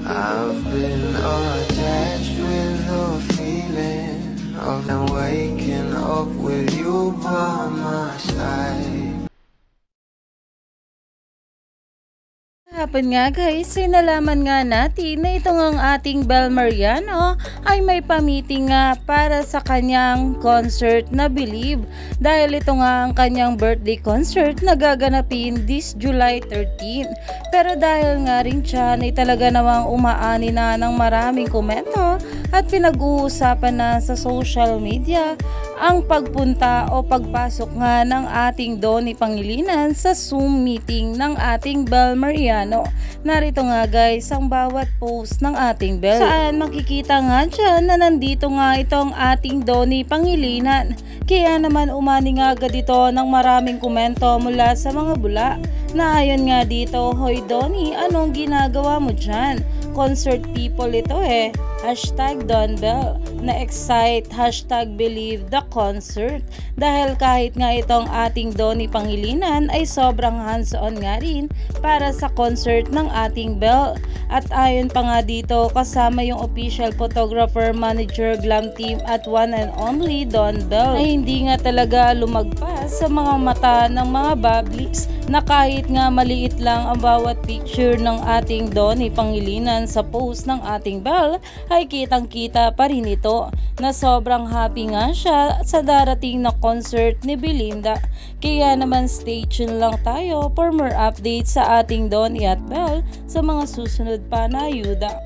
I've been attached with the feeling of them waking up with you by my side. Hapon nga guys, nalaman nga natin na itong ang ating Bel Mariano ay may pa-meeting nga para sa kanyang concert na Believe, dahil ito nga ang kanyang birthday concert na gaganapin this July 13. Pero dahil nga rin siya ay talaga namang umaani na ng maraming komento at pinag-uusapan na sa social media ang pagpunta o pagpasok nga ng ating Donnie Pangilinan sa Zoom meeting ng ating Bel Mariano. Narito nga guys ang bawat post ng ating Bel, saan makikita nga dyan na nandito nga itong ating Donnie Pangilinan. Kaya naman umani nga agad ito ng maraming komento mula sa mga bula na ayon nga dito, "Hoy Donnie, anong ginagawa mo dyan? Concert people ito eh. Hashtag Don Bel, na-excite, hashtag Believe the concert." Dahil kahit nga itong ating Donnie Pangilinan ay sobrang hands-on nga rin para sa concert ng ating Bel. At ayon pa nga dito, kasama yung official photographer, manager, glam team at one and only Don Bel, ay hindi nga talaga lumagpas sa mga mata ng mga bablis na kahit nga maliit lang ang bawat picture ng ating Donnie Pangilinan sa post ng ating Bel ay kitang kita pa rin ito na sobrang happy nga siya sa darating na concert ni Belinda. Kaya naman stay tuned lang tayo for more updates sa ating Donnie at Bel sa mga susunod pa na ayuda.